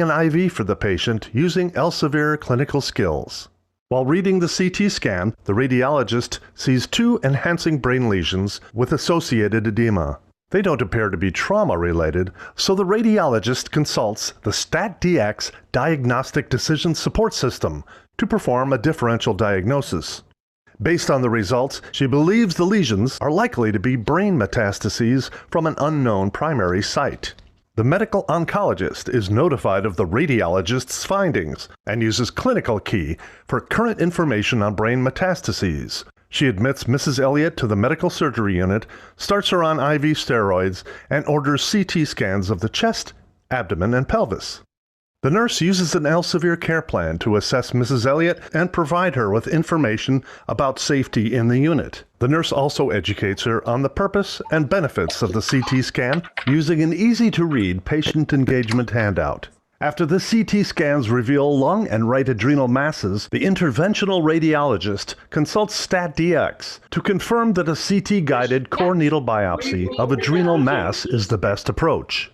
an IV for the patient using Elsevier clinical skills. While reading the CT scan, the radiologist sees 2 enhancing brain lesions with associated edema. They don't appear to be trauma-related, so the radiologist consults the STAT-DX Diagnostic Decision Support System to perform a differential diagnosis. Based on the results, she believes the lesions are likely to be brain metastases from an unknown primary site. The medical oncologist is notified of the radiologist's findings and uses Clinical Key for current information on brain metastases. She admits Mrs. Elliott to the medical surgery unit, starts her on IV steroids, and orders CT scans of the chest, abdomen, and pelvis. The nurse uses an Elsevier care plan to assess Mrs. Elliott and provide her with information about safety in the unit. The nurse also educates her on the purpose and benefits of the CT scan using an easy-to-read patient engagement handout. After the CT scans reveal lung and right adrenal masses, the interventional radiologist consults STAT-DX to confirm that a CT-guided core needle biopsy of adrenal mass is the best approach.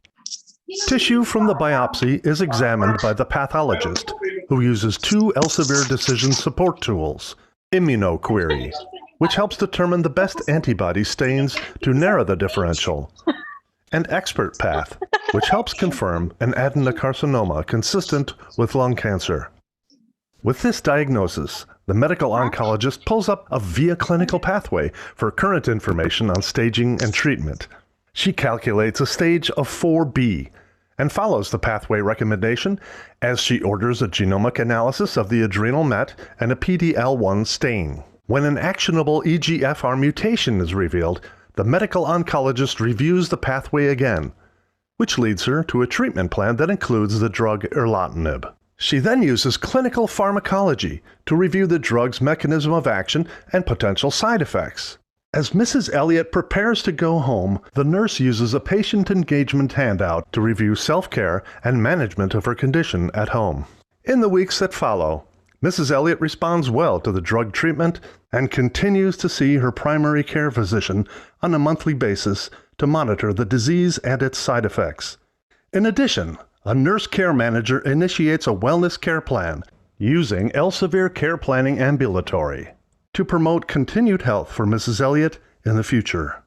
Tissue from the biopsy is examined by the pathologist, who uses 2 Elsevier decision support tools, ImmunoQuery, which helps determine the best antibody stains to narrow the differential, and ExpertPath, which helps confirm an adenocarcinoma consistent with lung cancer. With this diagnosis, the medical oncologist pulls up a VIA clinical pathway for current information on staging and treatment. She calculates a stage of 4B and follows the pathway recommendation as she orders a genomic analysis of the adrenal met and a PD-L1 stain. When an actionable EGFR mutation is revealed, the medical oncologist reviews the pathway again, which leads her to a treatment plan that includes the drug erlotinib. She then uses clinical pharmacology to review the drug's mechanism of action and potential side effects. As Mrs. Elliott prepares to go home, the nurse uses a patient engagement handout to review self-care and management of her condition at home. In the weeks that follow, Mrs. Elliott responds well to the drug treatment and continues to see her primary care physician on a monthly basis to monitor the disease and its side effects. In addition, a nurse care manager initiates a wellness care plan using Elsevier Care Planning Ambulatory to promote continued health for Mrs. Elliott in the future.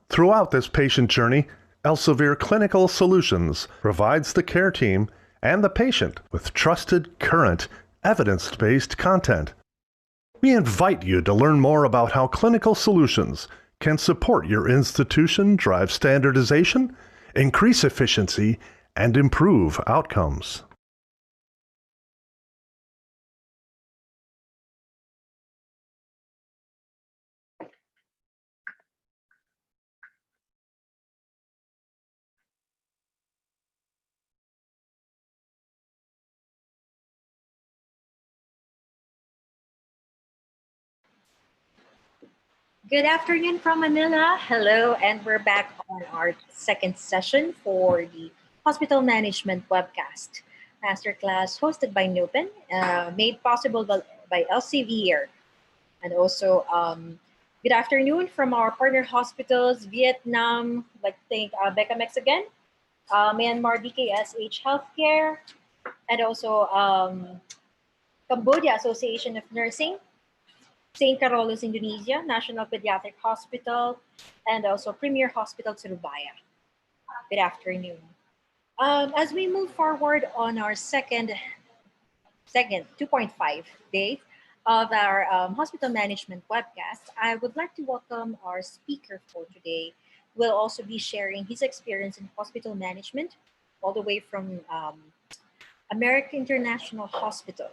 Throughout this patient journey, Elsevier Clinical Solutions provides the care team and the patient with trusted, current, evidence-based content. We invite you to learn more about how Clinical Solutions can support your institution drive standardization, increase efficiency, and improve outcomes. Good afternoon from Manila. Hello, and we're back on our second session for the Hospital Management Webcast Masterclass hosted by Nupin, made possible by Elsevier. And also, good afternoon from our partner hospitals, Vietnam, like thank Becamex again, Myanmar DKSH Healthcare, and also Cambodia Association of Nursing, St. Carolus, Indonesia, National Pediatric Hospital, and also Premier Hospital Surabaya. Good afternoon. As we move forward on our second 2.5 day of our hospital management webcast, I would like to welcome our speaker for today. Will also be sharing his experience in hospital management all the way from American International Hospital,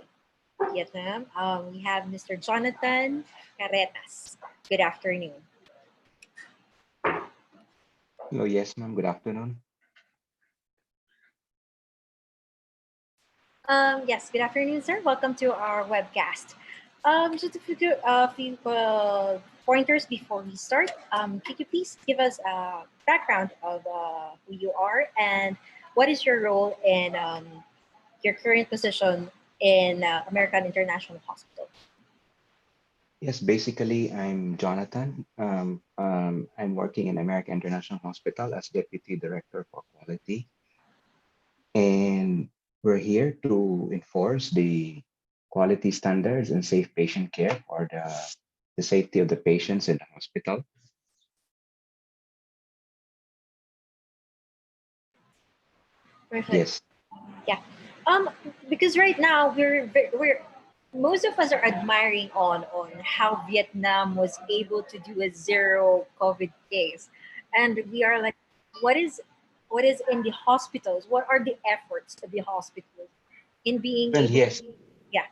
Vietnam. We have Mr. Jonathan Carretas. Good afternoon. Hello, yes, ma'am. Good afternoon. Yes, good afternoon, sir. Welcome to our webcast. Just a few pointers before we start. Could you please give us a background of who you are and what is your role in your current position in American International Hospital? Yes, basically, I'm Jonathan. I'm working in American International Hospital as Deputy Director for Quality. And We're here to enforce the quality standards and safe patient care for the safety of the patients in the hospital. Perfect. Yes, Yeah. Um, because right now we're most of us are admiring on how Vietnam was able to do a zero COVID case, and we are like, what is what is in the hospitals? What are the efforts of the hospitals in being well, able, yes, yeah,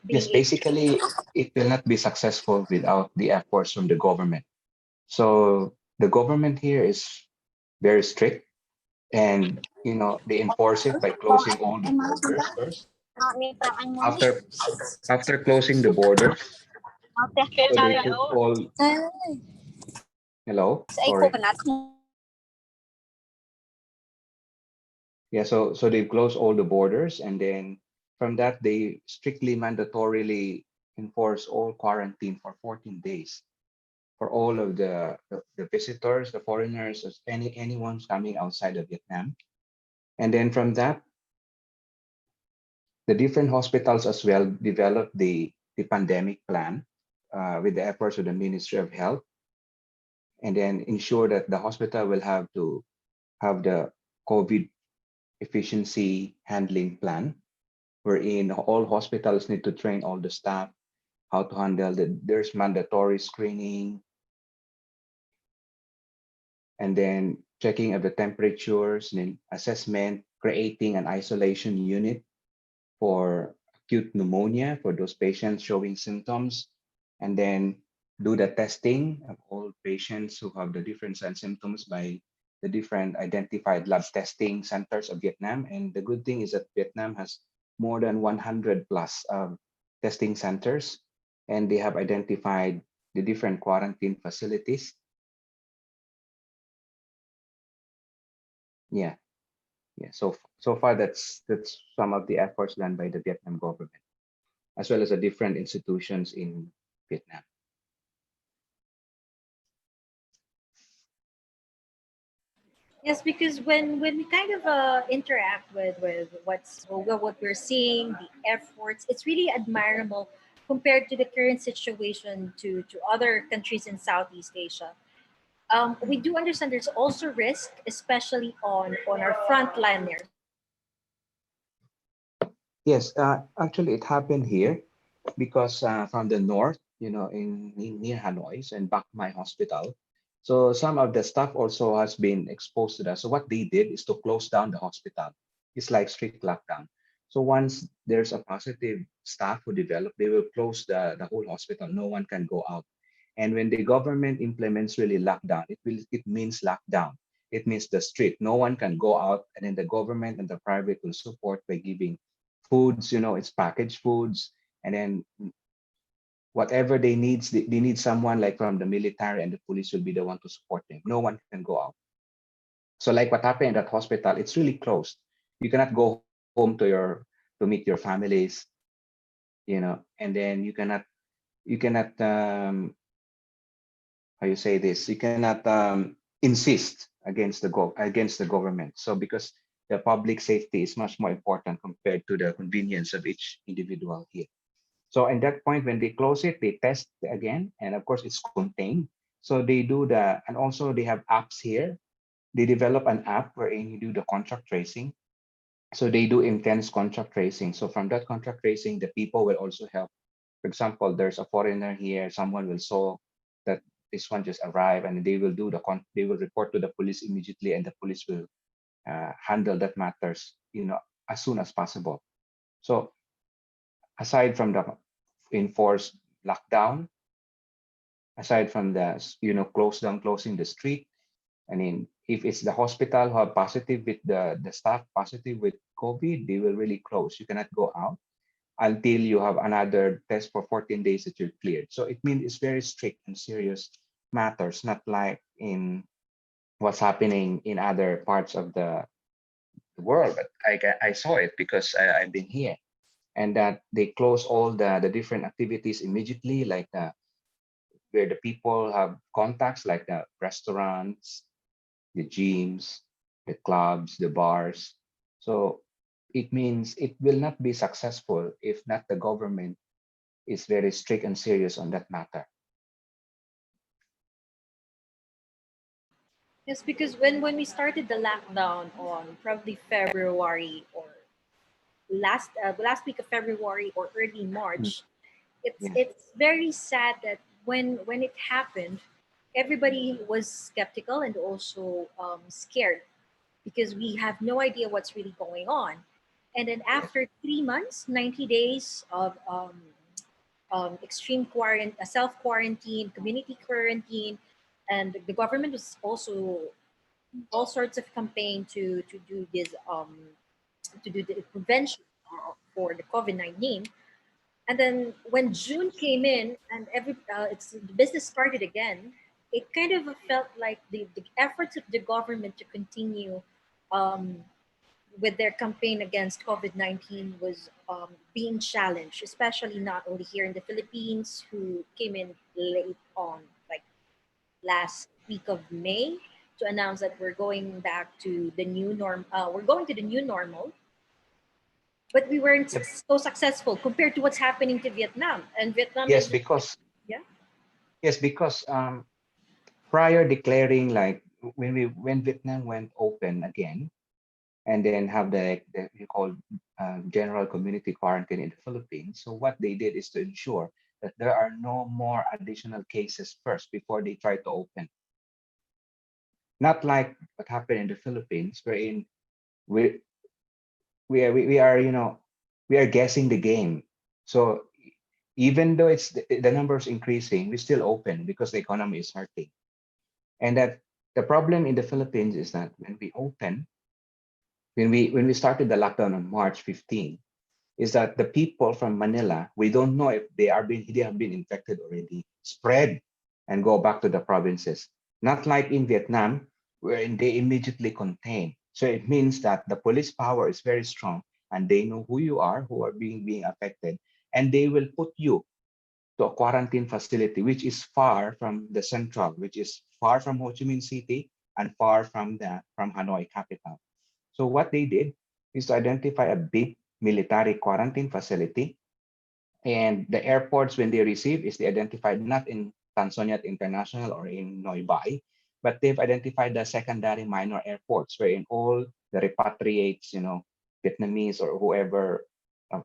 yes. being able. Basically, it will not be successful without the efforts from the government. So the government here is very strict, and they enforce it by closing all the borders first. After closing the borders, so they put all. Hello, sorry. Yeah, so they close all the borders, and then from that they strictly mandatorily enforce all quarantine for 14 days for all of the visitors, the foreigners, as anyone's coming outside of Vietnam. And then from that, the different hospitals as well develop the pandemic plan with the efforts of the Ministry of Health, and then ensure that the hospital will have to have the COVID efficiency handling plan, wherein all hospitals need to train all the staff how to handle there's mandatory screening, and then checking of the temperatures, and then assessment, creating an isolation unit for acute pneumonia for those patients showing symptoms, and then do the testing of all patients who have the different signs and symptoms by the different identified lab testing centers of Vietnam. And the good thing is that Vietnam has more than 100 plus testing centers, and they have identified the different quarantine facilities. Yeah, yeah. So far, that's some of the efforts done by the Vietnam government, as well as the different institutions in Vietnam. Yes, because when we kind of interact with what we're seeing, the efforts, it's really admirable compared to the current situation to other countries in Southeast Asia. We do understand there's also risk, especially on our frontliners. Yes, actually, it happened here because from the north, in near Hanoi and Bac Mai Hospital. So some of the staff also has been exposed to that. So what they did is to close down the hospital. It's like strict lockdown. So once there's a positive staff who develop, they will close the whole hospital. No one can go out. And when the government implements really lockdown, it means lockdown. It means the street. No one can go out, and then the government and the private will support by giving foods, it's packaged foods, and then whatever they need someone like from the military and the police will be the one to support them. No one can go out. So like what happened in that hospital, it's really closed. You cannot go home to meet your families, and then you cannot how you say this, you cannot insist against the government. So because the public safety is much more important compared to the convenience of each individual here. So at that point, when they close it, they test again, and of course it's contained. So they do and also they have apps here. They develop an app wherein you do the contract tracing. So they do intense contract tracing. So from that contract tracing, the people will also help. For example, there's a foreigner here. Someone will saw that this one just arrived, and they will they will report to the police immediately, and the police will handle that matters, as soon as possible. So aside from the enforced lockdown, aside from the closing the street, I mean, if it's the hospital who are positive with the staff positive with COVID, they will really close. You cannot go out until you have another test for 14 days that you're cleared. So it means it's very strict and serious matters, not like in what's happening in other parts of the world. But I saw it because I've been here, and that they close all the different activities immediately, like where the people have contacts, like the restaurants, the gyms, the clubs, the bars. So it means it will not be successful if not the government is very strict and serious on that matter. Yes, because when we started the lockdown on probably February or last week of February or early Mm, March, it's yeah, it's very sad that when it happened, everybody was skeptical and also scared because we have no idea what's really going on. And then yes, after 3 months, 90 days of extreme quarantine, self quarantine, community quarantine, and the government was also all sorts of campaign to do this to do the prevention for the COVID-19. And then when June came in and it's the business started again, it kind of felt like the efforts of the government to continue um, with their campaign against COVID-19 was being challenged, especially not only here in the Philippines, who came in late on, like last week of May, to announce that we're going back to the new norm. We're going to the new normal, but we weren't yep, so successful compared to what's happening to Vietnam. And Vietnam yes, is, because yeah, yes, because prior declaring like when Vietnam went open again, and then have the you call general community quarantine in the Philippines. So what they did is to ensure that there are no more additional cases first before they try to open. Not like what happened in the Philippines, wherein we we are we are guessing the game. So even though it's the numbers increasing, we still open because the economy is hurting. And that the problem in the Philippines is that when we open, when we started the lockdown on March 15, is that the people from Manila, we don't know if they have been infected already, spread and go back to the provinces. Not like in Vietnam, wherein they immediately contain. So it means that the police power is very strong and they know who you are, who are being affected, and they will put you to a quarantine facility, which is far from the central, which is far from Ho Chi Minh City and far from the from Hanoi capital. So what they did is to identify a big military quarantine facility, and the airports when they receive is they identified not in Tanzania International or in Noibai, but they've identified the secondary minor airports wherein all the repatriates, Vietnamese or whoever uh,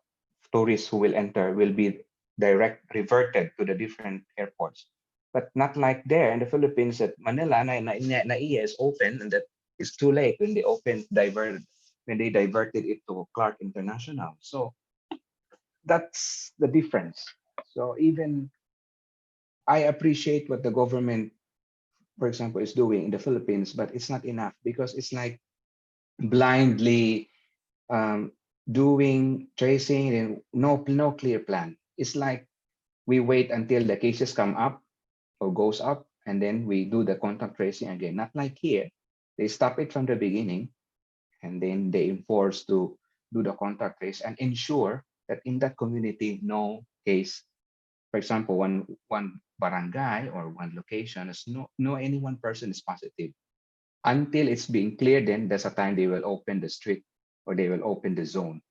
tourists who will enter will be direct reverted to the different airports. But not like there in the Philippines that Manila na is open, and that it's too late when they diverted it to Clark International. So that's the difference. So even I appreciate what the government, for example, is doing in the Philippines, but it's not enough because it's like blindly um, doing tracing and no clear plan. It's like we wait until the cases come up or goes up, and then we do the contact tracing again. Not like here, they stop it from the beginning, and then they enforce to do the contact trace and ensure that in that community no case, for example, one barangay or one location is no any one person is positive. Until it's being cleared, then there's a time they will open the street or they will open the zone.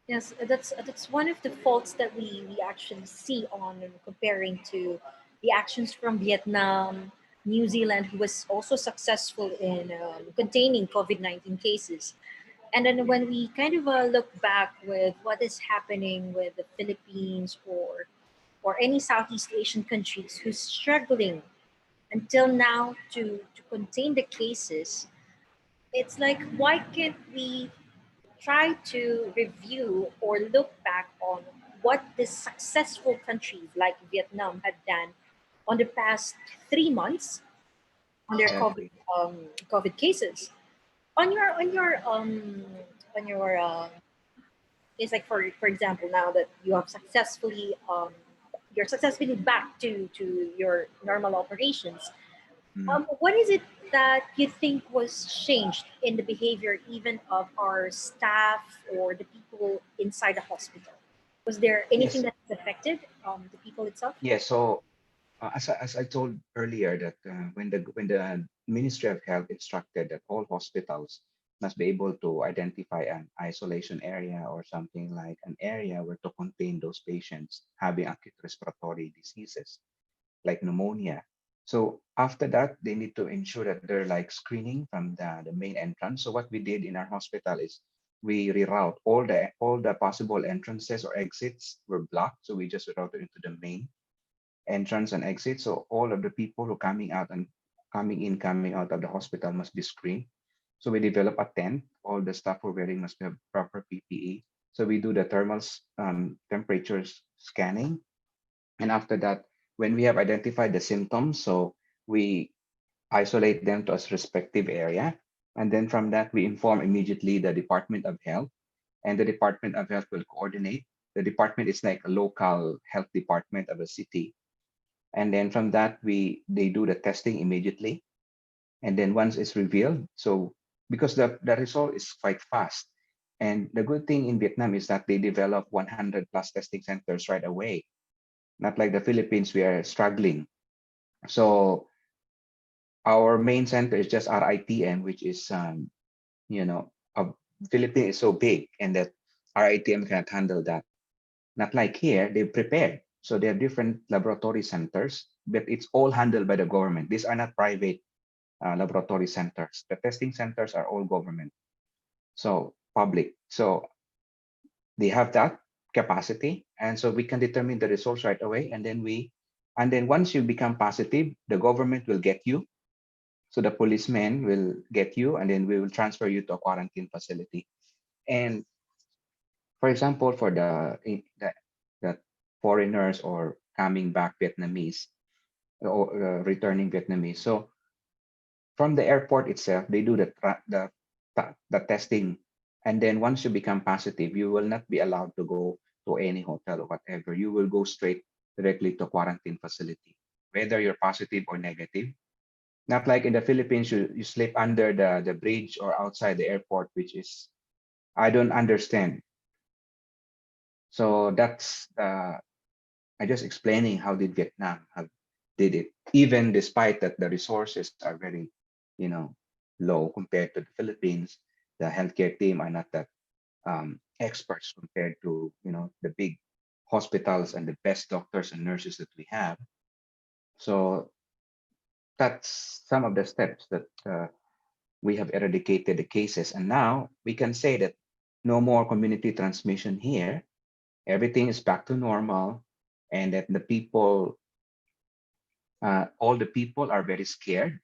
yes, that's one of the faults that we actually see on comparing to the actions from Vietnam, New Zealand, who was also successful in containing COVID-19 cases. And then when we kind of look back with what is happening with the Philippines or any Southeast Asian countries who's struggling until now to contain the cases, it's like why can't we try to review or look back on what the successful countries like Vietnam had done on the past 3 months on their Exactly. COVID cases. On your it's like for example, now that you have successfully you're successfully back to your normal operations, Mm. what is it that you think was changed in the behavior even of our staff or the people inside the hospital? Was there anything Yes, that affected the people itself? yes. So as I told earlier that when the Ministry of Health instructed that all hospitals must be able to identify an isolation area or something like an area where to contain those patients having acute respiratory diseases like pneumonia. So after that, they need to ensure that they're like screening from the main entrance. So what we did in our hospital is we reroute all the possible entrances or exits were blocked. So we just routed into the main entrance and exit. So all of the people who coming out and coming in, coming out of the hospital must be screened. So we develop a tent. All the staff we're wearing must have proper PPE. So we do the thermal temperatures scanning. And after that, when we have identified the symptoms, so we isolate them to a respective area. And then from that, we inform immediately the Department of Health, and the Department of Health will coordinate. The department is like a local health department of a city. And then from that, they do the testing immediately. And then once it's revealed, so because the result is quite fast. And the good thing in Vietnam is that they develop 100 plus testing centers right away. Not like the Philippines, we are struggling. So our main center is just RITM, which is, you know, Philippines is so big and that RITM cannot handle that. Not like here, they've prepared. So they have different laboratory centers, but it's all handled by the government. These are not private laboratory centers. The testing centers are all government, so public. So they have that capacity, and so we can determine the results right away. And then once you become positive, the government will get you. So the policeman will get you, and then we will transfer you to a quarantine facility. And for example, for the foreigners or coming back Vietnamese or returning Vietnamese, so from the airport itself, they do the testing, and then once you become positive, you will not be allowed to go to any hotel or whatever. You will go straight directly to quarantine facility, whether you're positive or negative. Not like in the Philippines, you sleep under the bridge or outside the airport, which is I don't understand. So that's I just explaining how did Vietnam have did it, even despite that the resources are very, you know, low compared to the Philippines. The healthcare team are not that experts compared to the big hospitals and the best doctors and nurses that we have. So that's some of the steps that we have eradicated the cases, and now we can say that no more community transmission here. Everything is back to normal, and that the people all the people are very scared,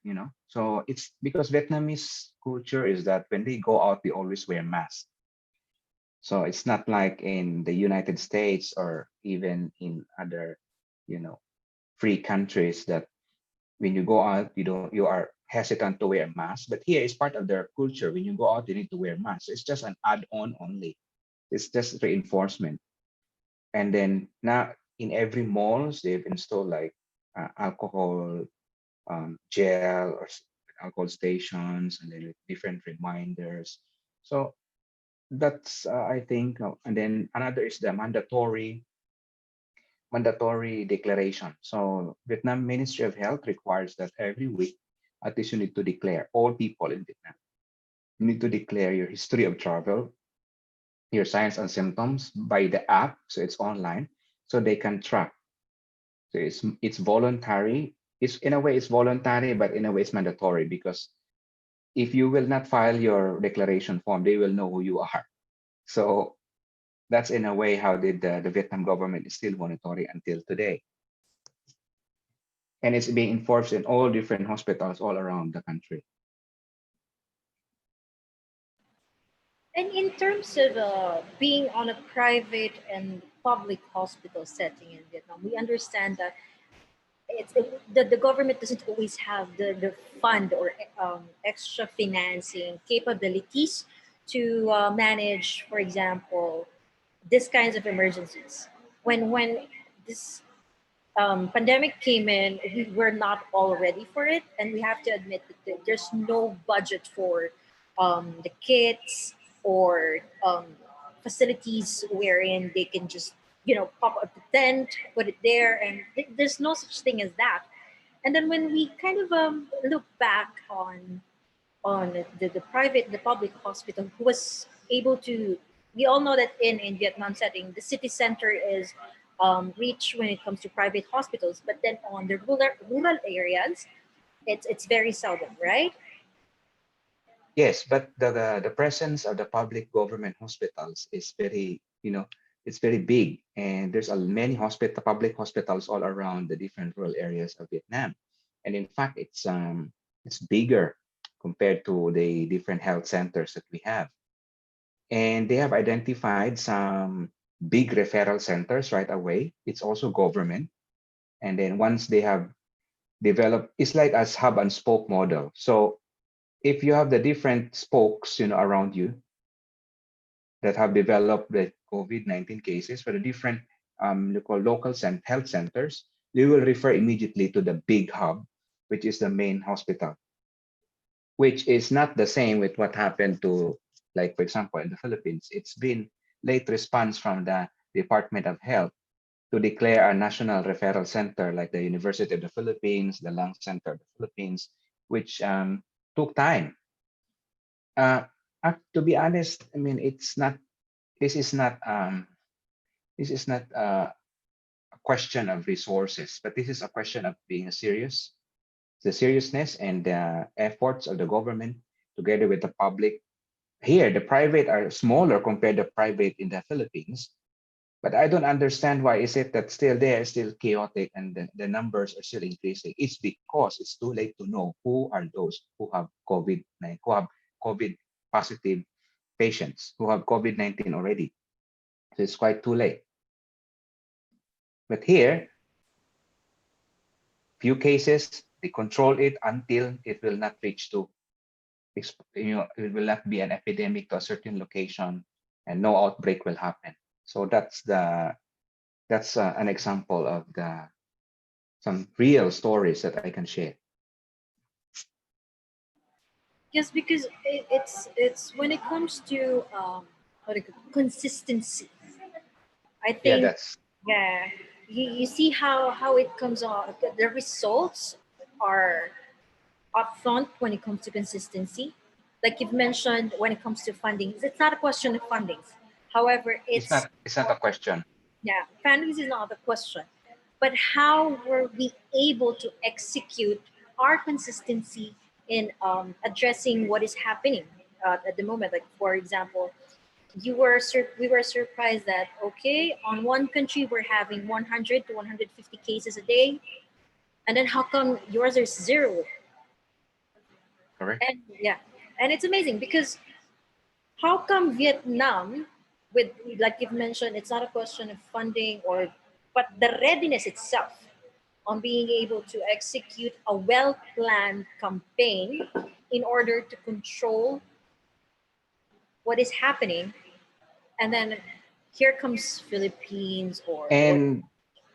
so it's because Vietnamese culture is that when they go out they always wear masks. So it's not like in the United States or even in other free countries that when you go out you are hesitant to wear a mask, but here it's part of their culture. When you go out you need to wear masks. It's just an add-on only. It's just reinforcement. And then now in every malls they've installed like alcohol gel or alcohol stations, and then with different reminders. So that's I think, and then another is the mandatory declaration. So Vietnam Ministry of Health requires that every week at least you need to declare, all people in Vietnam, you need to declare your history of travel, your signs and symptoms by the app, so it's online, so they can track. So it's voluntary. It's in a way it's voluntary, but in a way it's mandatory, because if you will not file your declaration form, they will know who you are. So that's in a way how did the Vietnam government is still monitoring until today. And it's being enforced in all different hospitals all around the country. And in terms of being on a private and public hospital setting in Vietnam, we understand that the government doesn't always have the fund or extra financing capabilities to manage, for example, these kinds of emergencies. When this pandemic came in, we were not all ready for it, and we have to admit that there's no budget for the kits or facilities wherein they can just pop up the tent, put it there, and there's no such thing as that. And then when we kind of look back on on the public hospital who was able to. We all know that in Vietnam setting, the city center is rich when it comes to private hospitals, but then on the rural areas, it's very seldom, right? Yes, but the presence of the public government hospitals is very, it's very big, and there's many public hospitals all around the different rural areas of Vietnam, and in fact, it's bigger compared to the different health centers that we have, and they have identified some big referral centers right away. It's also government, and then once they have developed, it's like a hub and spoke model. So if you have the different spokes, around you that have developed the COVID-19 cases for the different local health centers, they will refer immediately to the big hub, which is the main hospital, which is not the same with what happened to, like, for example, in the Philippines. It's been late response from the Department of Health to declare a national referral center like the University of the Philippines, the Lung Center of the Philippines, which took time. Uh, to be honest, I mean, it's not. This is not. This is not a question of resources, but this is a question of being serious, the seriousness and the efforts of the government together with the public. Here, the private are smaller compared to private in the Philippines, but I don't understand why is it that still there is still chaotic and the numbers are still increasing. It's because it's too late to know who are those who have who have COVID positive patients who have COVID-19 already. So it's quite too late. But here, few cases, they control it until it will not reach to, it will not be an epidemic to a certain location and no outbreak will happen. So that's an example of the some real stories that I can share. Yes, because it's when it comes to consistency. I Yeah, think, yeah, you see how it comes on. The results are upfront when it comes to consistency. Like you've mentioned, when it comes to funding, it's not a question of fundings. However, it's not a question. yeah, fundings is not the question, but how were we able to execute our consistency in addressing what is happening at the moment? Like for example, we were surprised that okay, on one country we're having 100 to 150 cases a day, and then how come yours is zero? Correct. And yeah, and it's amazing because how come Vietnam, with like you've mentioned, it's not a question of funding or, but the readiness itself on being able to execute a well planned campaign in order to control what is happening, and then here comes Philippines or And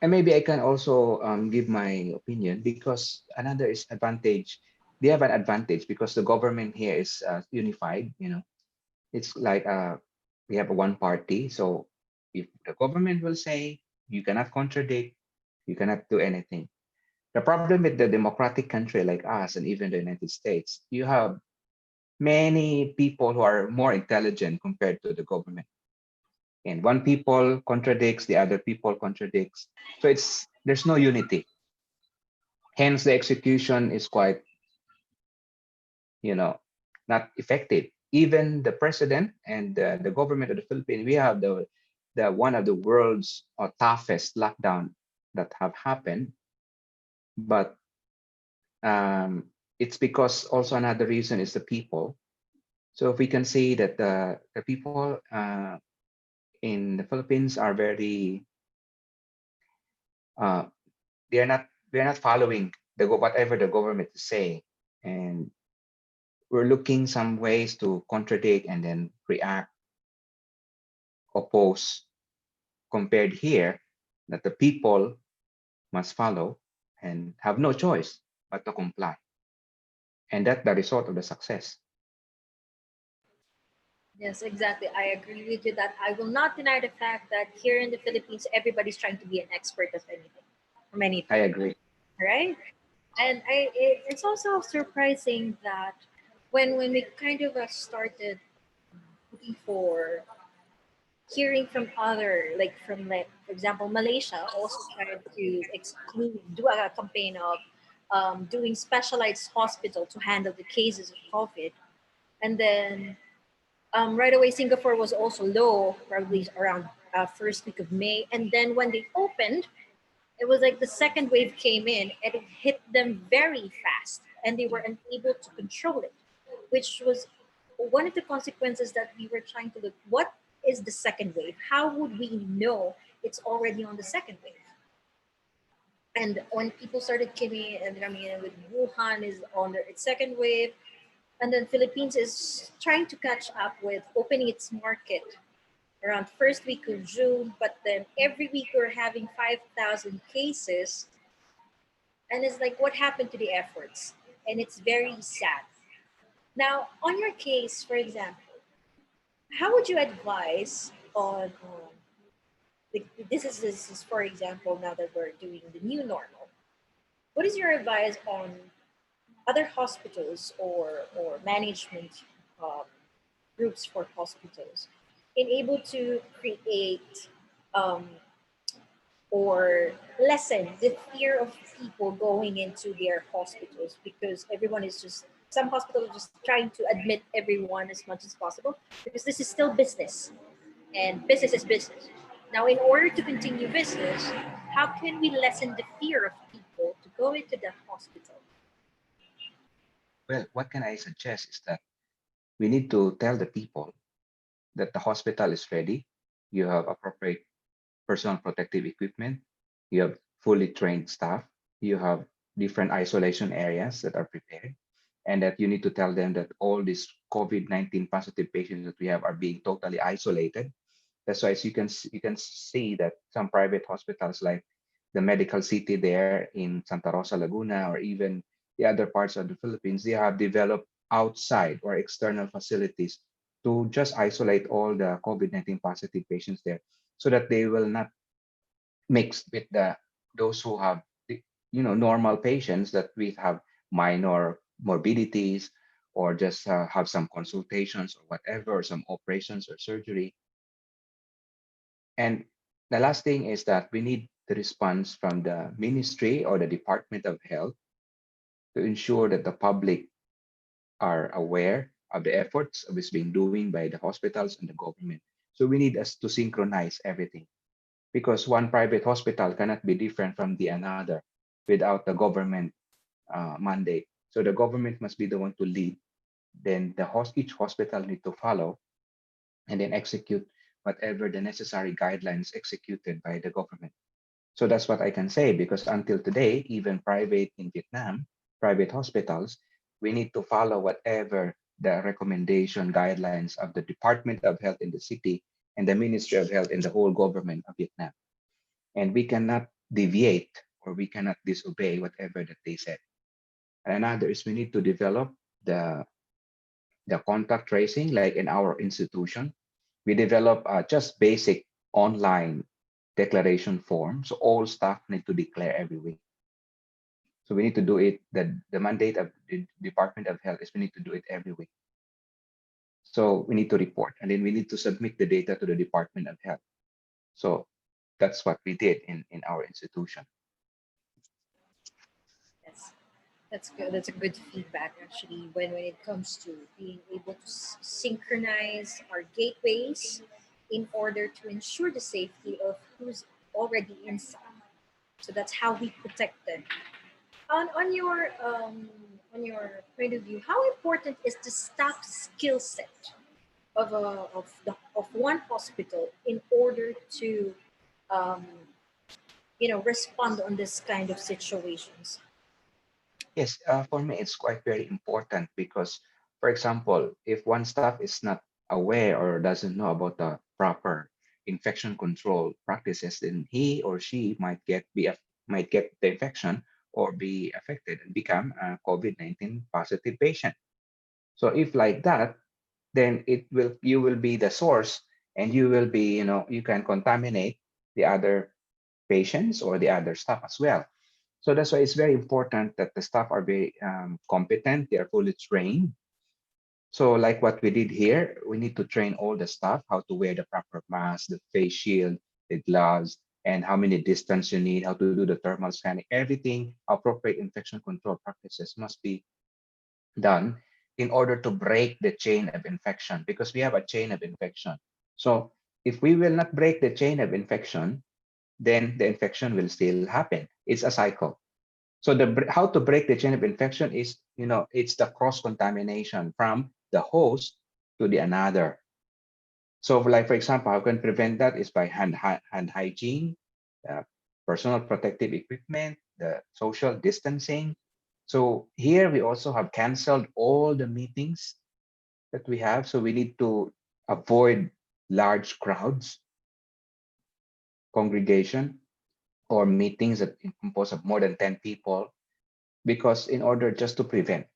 maybe I can also give my opinion because another is advantage. They have an advantage because the government here is unified. It's like we have a one party. So if the government will say you cannot contradict, you cannot do anything. The problem with the democratic country like us and even the United States, you have many people who are more intelligent compared to the government. And one people contradicts, the other people contradicts. So there's no unity. Hence the execution is quite, you know, not effective. Even the president and the government of the Philippines, we have the one of the world's toughest lockdown that have happened. But it's because also another reason is the people. So if we can see that the people in the Philippines are very uh, they're not following whatever the government is saying, and we're looking some ways to contradict and then react, oppose. Compared here, that the people must follow and have no choice but to comply, and that's the result of the success. yes, exactly. I agree with you that I will not deny the fact that here in the Philippines, everybody's trying to be an expert of anything, from anything, I agree. right? And it's also surprising that when we kind of started looking for hearing from other, like from, like, for example, Malaysia also tried to exclude, do a campaign of doing specialized hospital to handle the cases of COVID. And then right away, Singapore was also low, probably around first week of May. And then when they opened, it was like the second wave came in and it hit them very fast, and they were unable to control it, which was one of the consequences that we were trying to look. What is the second wave? How would we know it's already on the second wave? And when people started coming in with Wuhan is on its second wave, and then Philippines is trying to catch up with opening its market around first week of June, but then every week we're having 5,000 cases, and it's like, what happened to the efforts? And it's very sad. Now, on your case, for example, how would you advise on this is for example, now that we're doing the new normal, what is your advice on other hospitals or management um, groups for hospitals in able to create um, or lessen the fear of people going into their hospitals, because everyone is just, some hospitals are just trying to admit everyone as much as possible, because this is still business, and business is business. Now, in order to continue business, how can we lessen the fear of people to go into the hospital? Well, what can I suggest is that we need to tell the people that the hospital is ready. You have appropriate personal protective equipment. You have fully trained staff. You have different isolation areas that are prepared. And that you need to tell them that all these COVID-19 positive patients that we have are being totally isolated. That's why, as you can see that some private hospitals like the Medical City there in Santa Rosa, Laguna, or even the other parts of the Philippines, they have developed outside or external facilities to just isolate all the COVID-19 positive patients there, so that they will not mix with the those who have normal patients that we have minor morbidities, or just have some consultations or whatever, or some operations or surgery. And the last thing is that we need the response from the ministry or the Department of Health to ensure that the public are aware of the efforts of is being doing by the hospitals and the government. So we need us to synchronize everything, because one private hospital cannot be different from the another without the government mandate. So the government must be the one to lead. Then each hospital need to follow and then execute whatever the necessary guidelines executed by the government. So that's what I can say, because until today, even private in Vietnam, private hospitals, we need to follow whatever the recommendation guidelines of the Department of Health in the city and the Ministry of Health in the whole government of Vietnam. And we cannot deviate or we cannot disobey whatever that they said. And another is we need to develop the contact tracing, like in our institution. We develop just basic online declaration form. So all staff need to declare every week. So we need to do it. The mandate of the Department of Health is we need to do it every week. So we need to report, and then we need to submit the data to the Department of Health. So that's what we did in our institution. Yes, that's good. That's a good feedback, actually, when it comes to being able to synchronize our gateways in order to ensure the safety of who's already inside. So that's how we protect them. On your point of view, how important is the staff skill set of one hospital in order to um, respond on this kind of situations? Yes, for me, it's quite very important because, for example, if one staff is not aware or doesn't know about the proper infection control practices, then he or she might get the infection or be affected and become a COVID-19 positive patient. So if like that, then you will be the source, and you will be, you can contaminate the other patients or the other staff as well. So that's why it's very important that the staff are very competent, they are fully trained, So like what we did here, we need to train all the staff how to wear the proper mask, the face shield, the gloves, and how many distance you need, how to do the thermal scanning. Everything, appropriate infection control practices must be done in order to break the chain of infection, because we have a chain of infection. So if we will not break the chain of infection, then the infection will still happen. It's a cycle. So how to break the chain of infection is, it's the cross contamination from the host to the another. So like, for example, how can prevent that is by hand hygiene, uh, personal protective equipment, the social distancing. So here we also have canceled all the meetings that we have. So we need to avoid large crowds, congregation, or meetings that compose of more than 10 people, because in order just to prevent.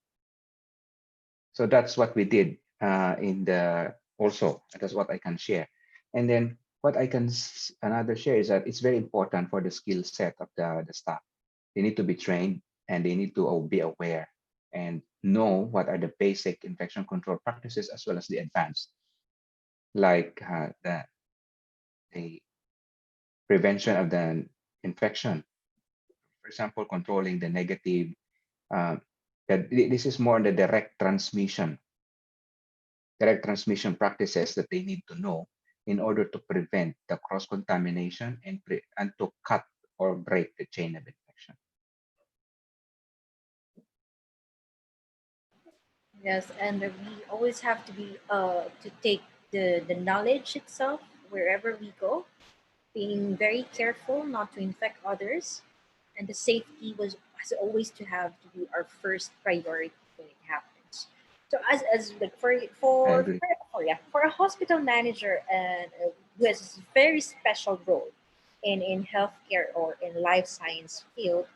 So that's what we did in the also. That's what I can share. And then what I can another share is that it's very important for the skill set of the staff. They need to be trained, and they need to be aware and know what are the basic infection control practices as well as the advanced, like the prevention of the infection. For example, controlling the negative. Uh, that this is more the direct transmission practices that they need to know in order to prevent the cross contamination and to cut or break the chain of infection. Yes, and we always have to be to take the knowledge itself wherever we go, being very careful not to infect others, and the safety was has always to have to be our first priority when it happens. So as like I agree. for a hospital manager and who has a very special role in healthcare or in life science field,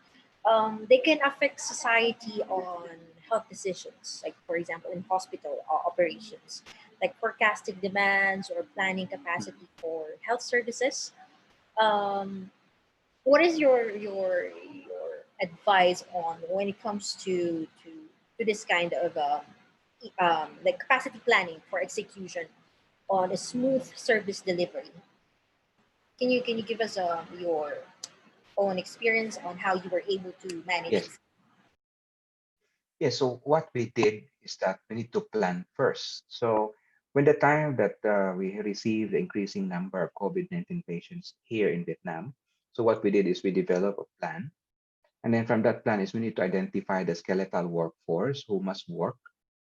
they can affect society on health decisions, like for example in hospital operations, like forecasting demands or planning capacity for health services. What is your advice on when it comes to this kind of like capacity planning for execution on a smooth service delivery? Can you give us your own experience on how you were able to manage Yes. this? Yes. So what we did is that we need to plan first. So when the time that we received the increasing number of COVID-19 patients here in Vietnam, so what we did is we developed a plan. And then from that plan is we need to identify the skeletal workforce who must work.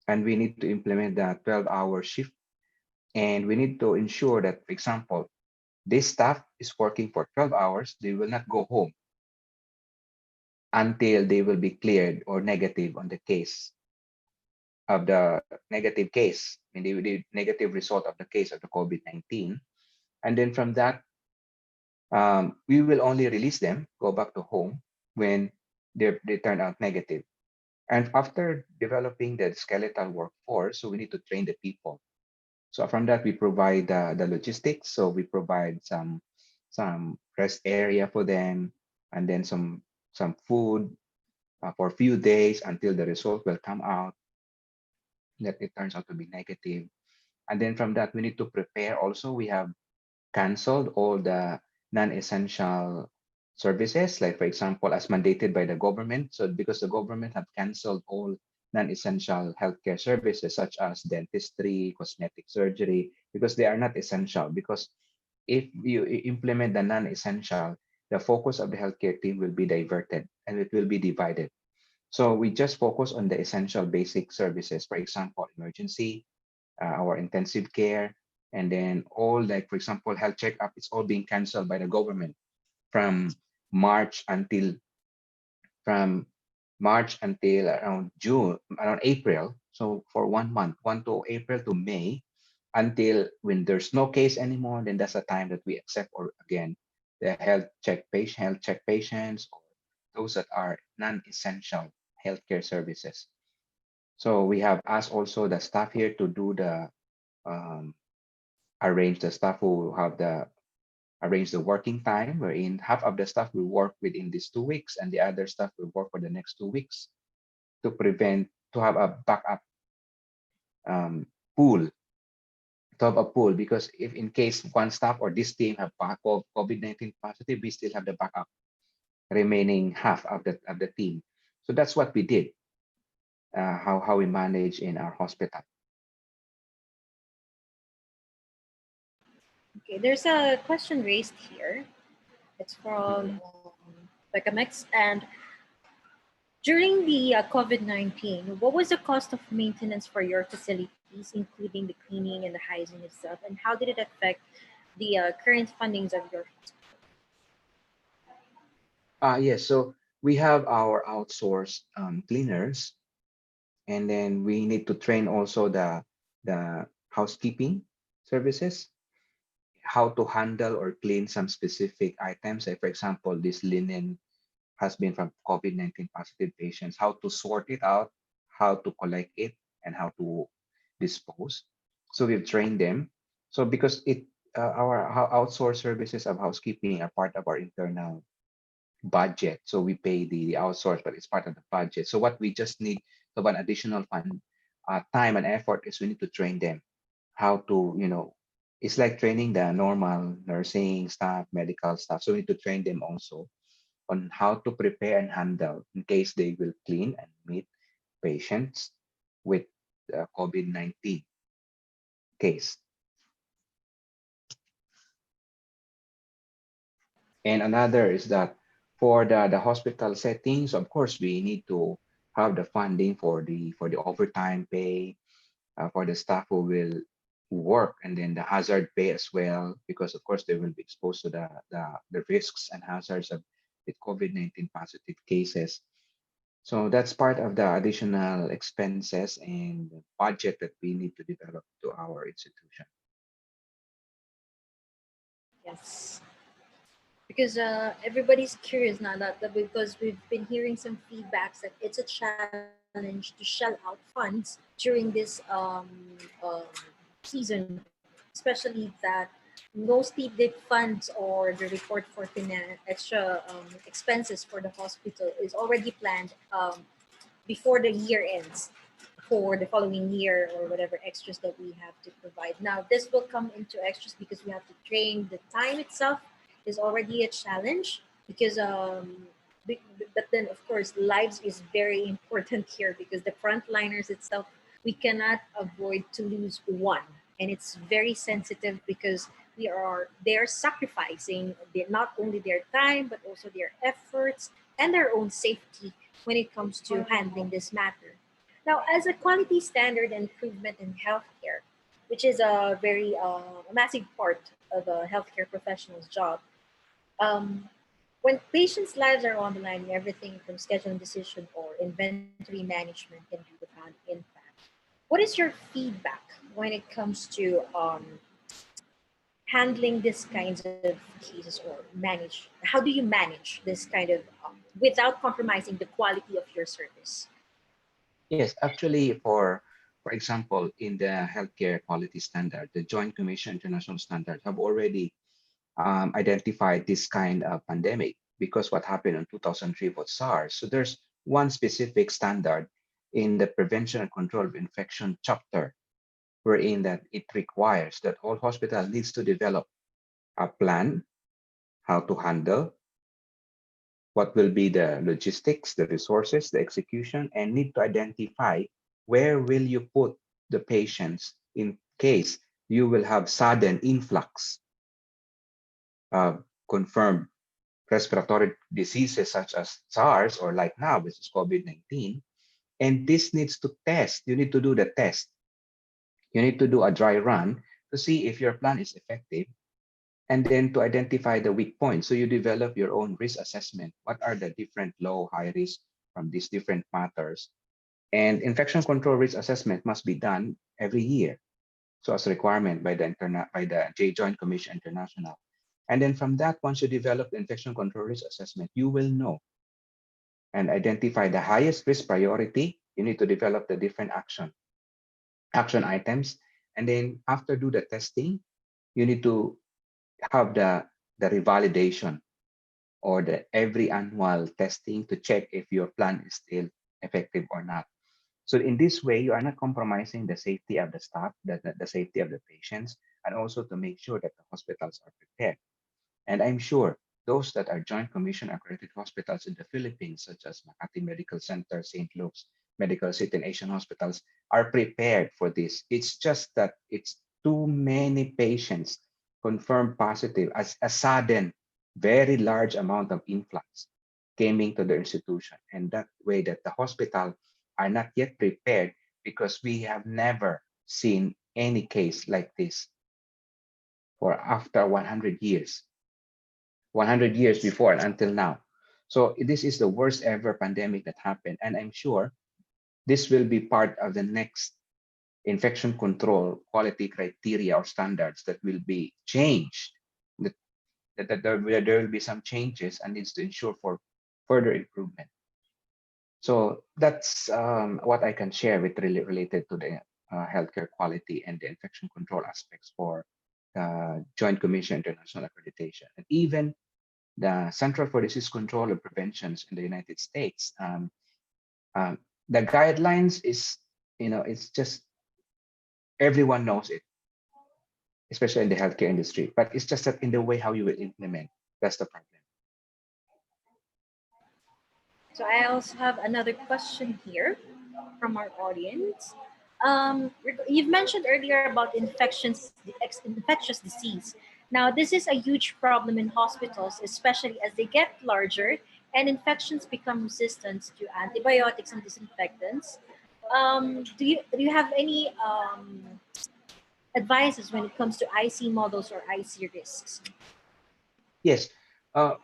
And we need to implement that 12-hour shift. And we need to ensure that, for example, this staff is working for 12 hours. They will not go home until they will be cleared or negative on the case of the negative case, I mean, the negative result of the case of the COVID-19. And then from that, we will only release them, go back to home when they turn out negative. And after developing the skeletal workforce, so we need to train the people. So from that, we provide the logistics. So we provide some rest area for them, and then some food for a few days until the result will come out that it turns out to be negative. And then from that, we need to prepare. Also, we have canceled all the non-essential services, like for example, as mandated by the government. So because the government have canceled all non-essential healthcare services such as dentistry, cosmetic surgery, because they are not essential. Because if you implement the non-essential, the focus of the healthcare team will be diverted and it will be divided. So we just focus on the essential basic services, for example, emergency, our intensive care, and then all, like for example, health checkup. It's all being canceled by the government from March until from March until around June, around April. So for 1 month, 1 to April to May, until when there's no case anymore, then that's the time that we accept or again the health check patients or those that are non-essential healthcare services. So we have asked also the staff here to do the um, arrange the staff who have the arrange the working time, wherein half of the staff will work within these 2 weeks and the other staff will work for the next 2 weeks to prevent to have a backup pool, to have a pool, because if in case one staff or this team have COVID-19 positive, we still have the backup remaining half of the team. So that's what we did, how we manage in our hospital. Okay, there's a question raised here. It's from Becamex. And during the COVID-19, what was the cost of maintenance for your facilities, including the cleaning and the hygiene itself? And how did it affect the current fundings of your hospital? Yes, so we have our outsourced cleaners, and then we need to train also the housekeeping services, how to handle or clean some specific items. Like for example, this linen has been from COVID-19 positive patients, how to sort it out, how to collect it, and how to dispose. So we've trained them. So because our outsourced services of housekeeping are part of our internal budget, so we pay the outsource, but it's part of the budget. So what we just need of an additional fund, time and effort, is we need to train them how to, it's like training the normal nursing staff, medical staff. So we need to train them also on how to prepare and handle in case they will clean and meet patients with COVID-19 case. And another is that for the hospital settings, of course, we need to have the funding for the overtime pay, for the staff who will work, and then the hazard pay as well, because of course they will be exposed to the risks and hazards of with COVID-19 positive cases. So that's part of the additional expenses and budget that we need to develop to our institution. Yes. Because everybody's curious now because we've been hearing some feedbacks that it's a challenge to shell out funds during this season, especially that no state funds or the report for extra expenses for the hospital is already planned before the year ends for the following year or whatever extras that we have to provide. Now, this will come into extras because we have to train. The time itself is already a challenge because, but then of course, lives is very important here because the frontliners itself, we cannot avoid to lose one. And it's very sensitive because they are sacrificing not only their time, but also their efforts and their own safety when it comes to handling this matter. Now, as a quality standard improvement in healthcare, which is a very massive part of a healthcare professional's job, um, when patients' lives are on the line, everything from scheduling decision or inventory management can have a profound impact. What is your feedback when it comes to handling these kinds of cases or manage? How do you manage this kind of without compromising the quality of your service? Yes, actually, for example, in the healthcare quality standard, the Joint Commission International Standards have already identified this kind of pandemic because what happened in 2003 was SARS. So there's one specific standard in the prevention and control of infection chapter, wherein that it requires that all hospital needs to develop a plan how to handle, what will be the logistics, the resources, the execution, and need to identify where will you put the patients in case you will have sudden influx of confirmed respiratory diseases such as SARS or like now, which is COVID-19. And this needs to test. You need to do the test. You need to do a dry run to see if your plan is effective and then to identify the weak points. So you develop your own risk assessment. What are the different low, high risk from these different matters? And infection control risk assessment must be done every year. So as a requirement by the J Joint Commission International. And then from that, once you develop the infection control risk assessment, you will know and identify the highest risk priority. You need to develop the different action items. And then after do the testing, you need to have the revalidation or the every annual testing to check if your plan is still effective or not. So in this way, you are not compromising the safety of the staff, the safety of the patients, and also to make sure that the hospitals are prepared. And I'm sure those that are Joint Commission accredited hospitals in the Philippines, such as Makati Medical Center, St. Luke's Medical City, and Asian hospitals, are prepared for this. It's just that it's too many patients confirmed positive as a sudden, very large amount of influx came into the institution. And that way that the hospital are not yet prepared because we have never seen any case like this for after 100 years. 100 years before and until now. So this is the worst ever pandemic that happened. And I'm sure this will be part of the next infection control quality criteria or standards that will be changed. That there will be some changes and needs to ensure for further improvement. So that's what I can share with related to the healthcare quality and the infection control aspects for Joint Commission International Accreditation. And even the Center for Disease Control and Preventions in the United States. Um, the guidelines is, it's just everyone knows it, especially in the healthcare industry. But it's just that in the way how you will implement, that's the problem. So I also have another question here from our audience. You've mentioned earlier about infectious disease. Now, this is a huge problem in hospitals, especially as they get larger and infections become resistant to antibiotics and disinfectants. Do you have any advices when it comes to IC models or IC risks? Yes, for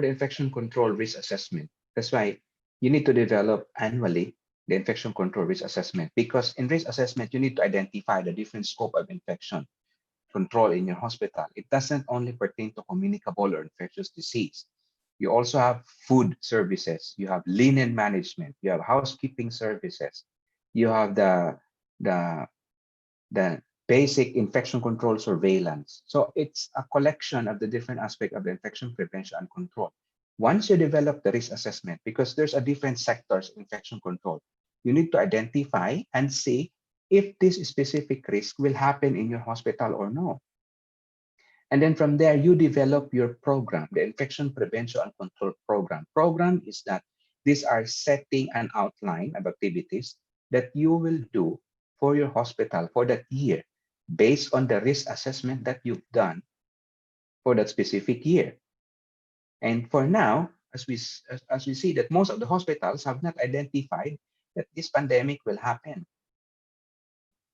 the infection control risk assessment, that's why you need to develop annually the infection control risk assessment, because in risk assessment, you need to identify the different scope of infection control in your hospital. It doesn't only pertain to communicable or infectious disease. You also have food services, you have linen management, you have housekeeping services, you have the the basic infection control surveillance. So it's a collection of the different aspects of the infection prevention and control. Once you develop the risk assessment, because there's a different sectors infection control, you need to identify and see if this specific risk will happen in your hospital or no. And then from there, you develop your program, the infection prevention and control program. Program is that these are setting an outline of activities that you will do for your hospital for that year based on the risk assessment that you've done for that specific year. And for now, as we see that most of the hospitals have not identified that this pandemic will happen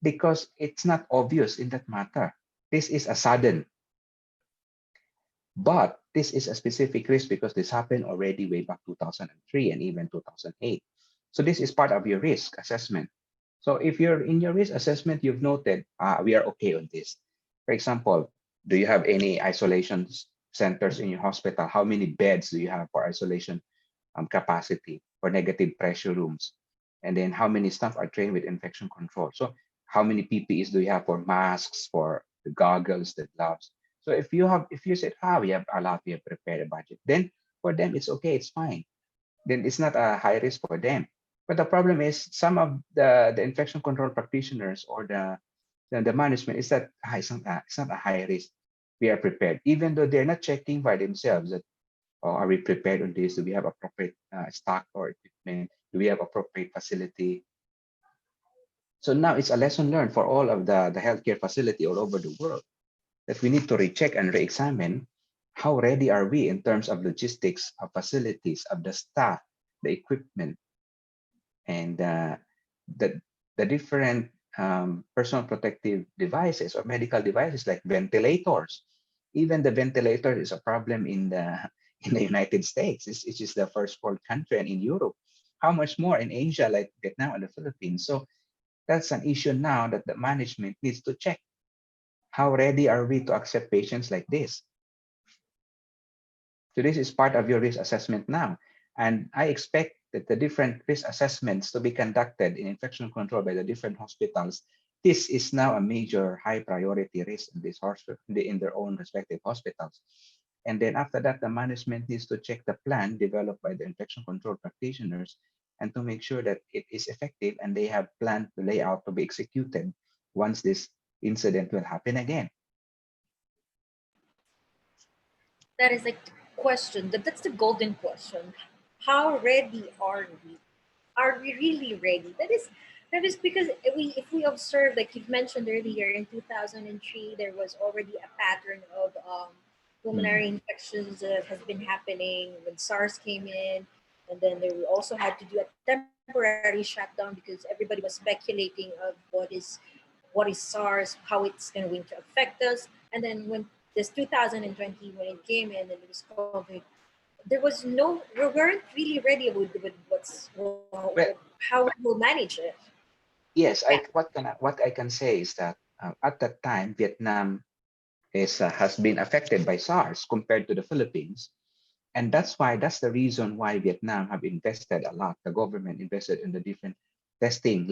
because it's not obvious in that matter. This is a sudden. But this is a specific risk because this happened already way back 2003 and even 2008. So this is part of your risk assessment. So if you're in your risk assessment, you've noted, we are okay on this. For example, do you have any isolation centers in your hospital? How many beds do you have for isolation capacity for negative pressure rooms? And then how many staff are trained with infection control? So how many PPEs do you have for masks, for the goggles, the gloves? So if you said, we have a lot, we have prepared a budget, then for them it's okay, it's fine. Then it's not a high risk for them. But the problem is some of the infection control practitioners or the management is that it's not a high risk. We are prepared, even though they're not checking by themselves that, are we prepared on this? Do we have appropriate stock or equipment? Do we have appropriate facility? So now it's a lesson learned for all of the healthcare facility all over the world that we need to recheck and re-examine how ready are we in terms of logistics, of facilities, of the staff, the equipment, and the different personal protective devices or medical devices like ventilators. Even the ventilator is a problem in the in the United States. It is the first world country and in Europe. How much more in Asia like Vietnam and the Philippines? So that's an issue now that the management needs to check. How ready are we to accept patients like this? So this is part of your risk assessment now. And I expect that the different risk assessments to be conducted in infection control by the different hospitals, this is now a major high priority risk in this hospital, in their own respective hospitals. And then after that, the management needs to check the plan developed by the infection control practitioners and to make sure that it is effective, and they have planned the layout to be executed once this incident will happen again. That is like the question. That's the golden question. How ready are we? Are we really ready? That is because if we observe, like you've mentioned earlier, in 2003, there was already a pattern of pulmonary infections that has been happening when SARS came in, and then they also had to do a temporary shutdown because everybody was speculating of what is SARS, how it's going to affect us, and then when this 2020 when it came in and it was COVID, there was no we weren't really ready with Well, how we'll manage it. yes, Yeah. what I can say is that at that time, Vietnam has been affected by SARS compared to the Philippines, and that's the reason why Vietnam have invested a lot. The government invested in the different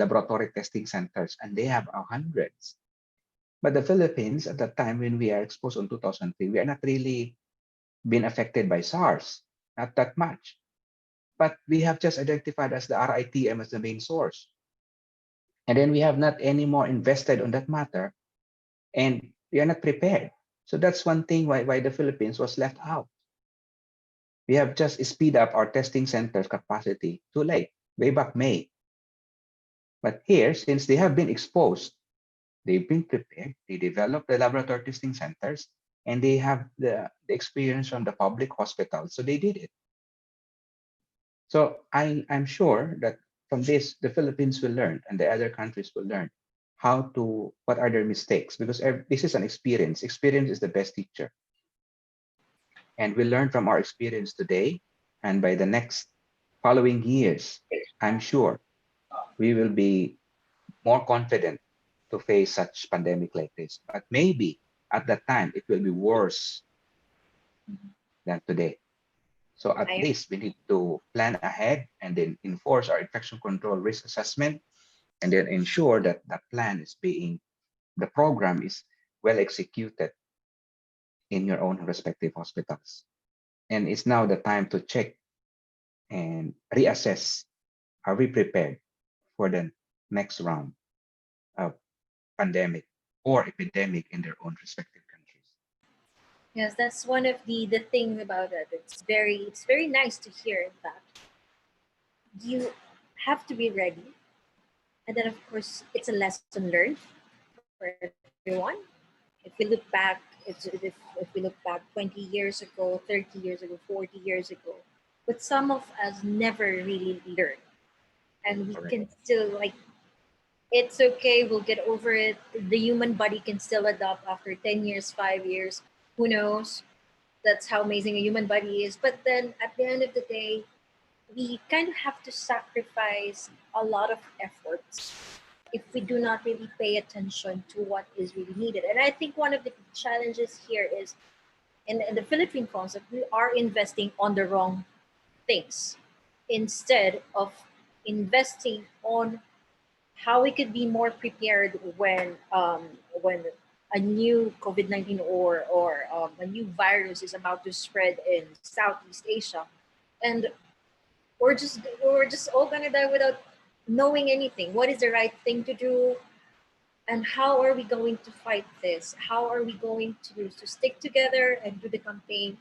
laboratory testing centers, and they have hundreds. But the Philippines, at that time when we are exposed in 2003, we are not really been affected by SARS, not that much. But we have just identified as the RITM as the main source. And then we have not anymore invested on that matter, and we are not prepared. So that's one thing why the Philippines was left out. We have just speed up our testing centers capacity too late, way back May. But here, since they have been exposed, they've been prepared, they developed the laboratory testing centers, and they have the experience from the public hospitals. So they did it. So I'm sure that from this, the Philippines will learn and the other countries will learn what are their mistakes, because this is an experience. Experience is the best teacher. And we learn from our experience today. And by the next following years, I'm sure we will be more confident to face such pandemic like this. But maybe at that time, it will be worse than today. So at I least we need to plan ahead and then enforce our infection control risk assessment, and then ensure that the program is well executed in your own respective hospitals. And it's now the time to check and reassess, are we prepared for the next round of pandemic or epidemic in their own respective countries. Yes, that's one of the thing about it. It's very nice to hear that you have to be ready, and then of course it's a lesson learned for everyone. If we look back, if we look back 20 years ago, 30 years ago, 40 years ago, but some of us never really learned, and we Correct. can still like it's okay, we'll get over it. The human body can still adapt after 10 years, 5 years, who knows. That's how amazing a human body is. But then at the end of the day, we kind of have to sacrifice a lot of efforts if we do not really pay attention to what is really needed. And I think one of the challenges here is in the Philippine concept, we are investing on the wrong things instead of investing on how we could be more prepared when a new COVID-19 or a new virus is about to spread in Southeast Asia, and we're just all gonna die without knowing anything. What is the right thing to do, and how are we going to fight this? How are we going to stick together and do the campaign,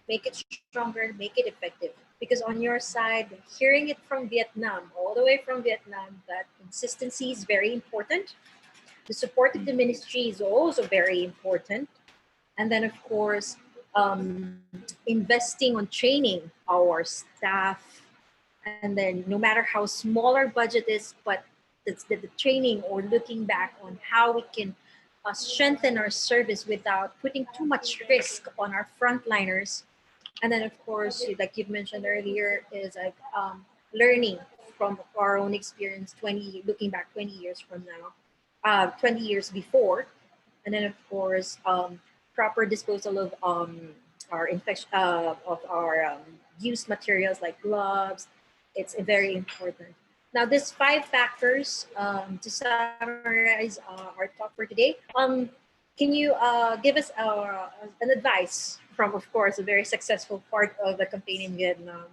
make it stronger, make it effective? Because on your side, hearing it from Vietnam, all the way from Vietnam, that consistency is very important. The support of the ministry is also very important. And then, of course, investing on training our staff. And then, no matter how small our budget is, but the training or looking back on how we can strengthen our service without putting too much risk on our frontliners. And then, of course, like you've mentioned earlier, is like learning from our own experience, looking back 20 years from now, 20 years before. And then, of course, proper disposal of our infection of our used materials like gloves. It's very important. Now, these five factors, to summarize our talk for today, can you give us an advice from, of course, a very successful part of the campaign in Vietnam?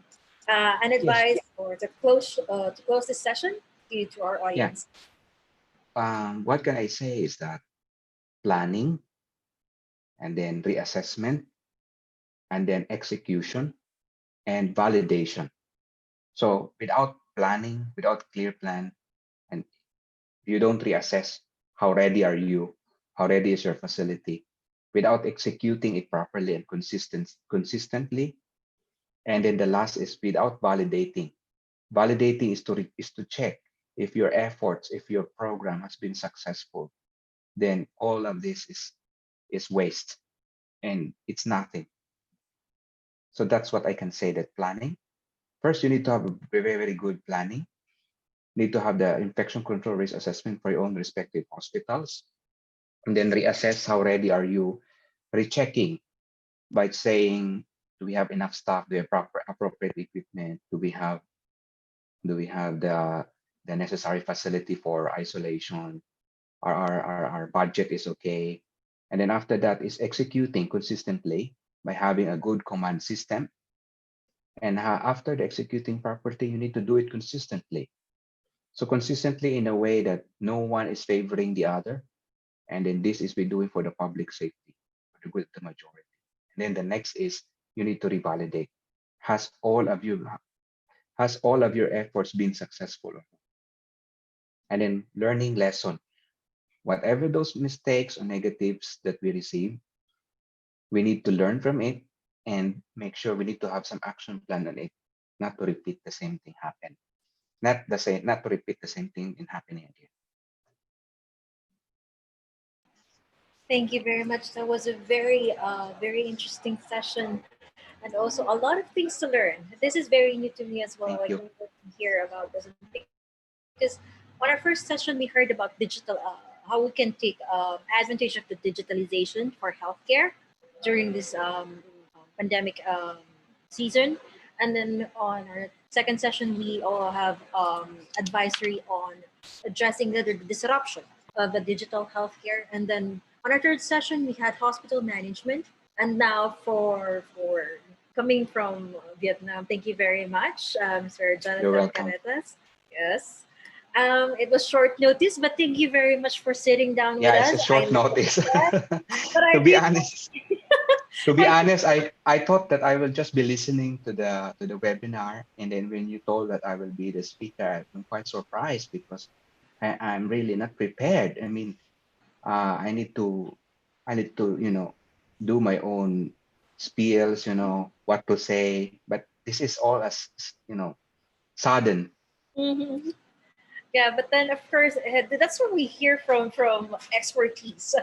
An Yes. advice or to close this session to our Yeah. audience. What can I say is that planning and then reassessment and then execution and validation. So without planning, without clear plan, and you don't reassess how ready are you, how ready is your facility, without executing it properly and consistently. And then the last is without validating. Validating is to check if your efforts, if your program has been successful, then all of this is waste and it's nothing. So that's what I can say, that planning. First, you need to have a very, very good planning. Need to have the infection control risk assessment for your own respective hospitals. And then reassess how ready are you. Rechecking by saying, do we have enough staff? Do we have proper appropriate equipment? Do we have the necessary facility for isolation? Our budget is okay. And then after that is executing consistently by having a good command system. And after the executing properly, you need to do it consistently. So consistently in a way that no one is favoring the other. And then this is we doing for the public safety, for the good of the majority. And then the next is you need to revalidate. Has all of you has all of your efforts been successful? And then learning lesson. Whatever those mistakes or negatives that we receive, we need to learn from it and make sure we need to have some action plan on it, not to repeat the same thing happen. Not to repeat the same thing in happening again. Thank you very much. That was a very interesting session, and also a lot of things to learn. This is very new to me as well. Thank I you. don't hear about this because on our first session we heard about digital, how we can take advantage of the digitalization for healthcare during this pandemic season, and then on our second session we all have advisory on addressing the disruption of the digital healthcare, and then on our third session we had hospital management, and now for coming from Vietnam. Thank you very much, Sir You're Jonathan welcome. Caretas. Yes. It was short notice, but thank you very much for sitting down with Yeah, it's a us. I short love notice. that. But To I be really, honest, to be I honest, I thought that I will just be listening to the webinar, and then when you told that I will be the speaker, I'm quite surprised because I'm really not prepared. I mean, I need to do my own spiels, what to say, but this is all as sudden. Mhm. Yeah, but then of course that's what we hear from expertise,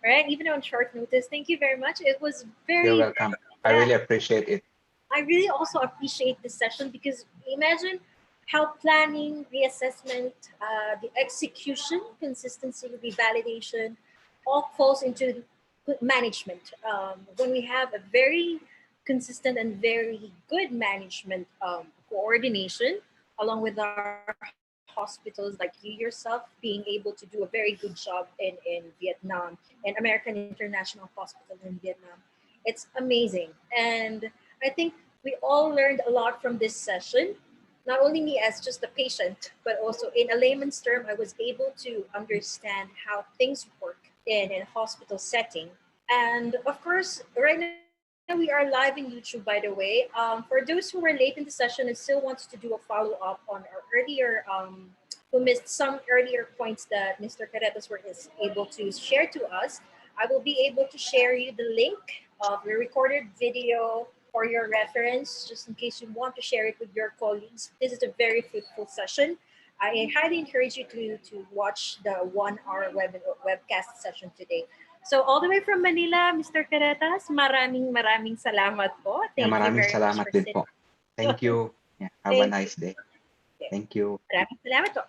right? Even on short notice. Thank you very much. It was You're very welcome. I yeah. really appreciate it. I really also appreciate this session because imagine how planning, reassessment, the execution, consistency, revalidation, all falls into good management. When we have a very consistent and very good management coordination, along with our hospitals like you yourself being able to do a very good job in Vietnam and American International Hospital in Vietnam, it's amazing. And I think we all learned a lot from this session. Not only me as just a patient, but also in a layman's term, I was able to understand how things work in a hospital setting. And of course, right now we are live in YouTube, by the way. For those who were late in the session and still wants to do a follow up on our earlier, who missed some earlier points that Mr. Caretas is able to share to us, I will be able to share you the link of the recorded video for your reference, just in case you want to share it with your colleagues. This is a very fruitful session. I highly encourage you to watch the 1 hour webcast session today. So all the way from Manila, Mr. Caretas, maraming salamat po. Yeah, Thank you maraming very much salamat for din sitting. po. Thank you. Yeah, have a Thank you. nice day. Thank you. Maraming salamat po.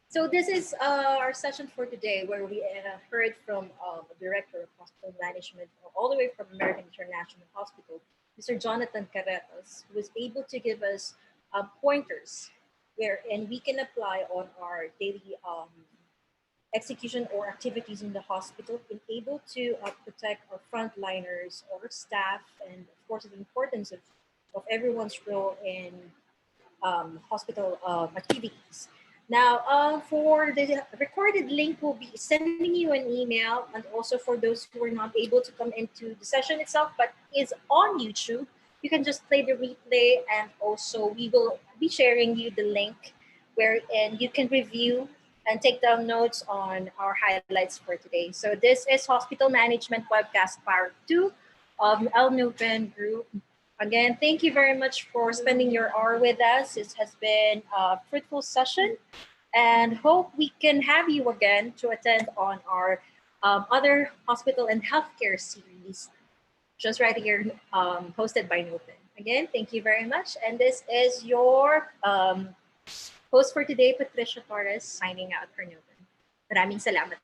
So this is our session for today, where we heard from the director of hospital management, all the way from American International Hospital, Mr. Jonathan Carretas, who was able to give us pointers where and we can apply on our daily execution or activities in the hospital, been able to protect our frontliners or staff, and of course the importance of everyone's role in hospital activities. Now, for the recorded link, we'll be sending you an email, and also for those who are not able to come into the session itself, but is on YouTube, you can just play the replay, and also we will be sharing you the link wherein you can review and take down notes on our highlights for today. So this is Hospital Management Webcast Part 2 of El Nupen Group. Again, thank you very much for spending your hour with us. It has been a fruitful session, and hope we can have you again to attend on our other hospital and healthcare series, just right here, hosted by Nupen. Again, thank you very much. And this is your host for today, Patricia Torres, signing out for Nupen. Maraming salamat.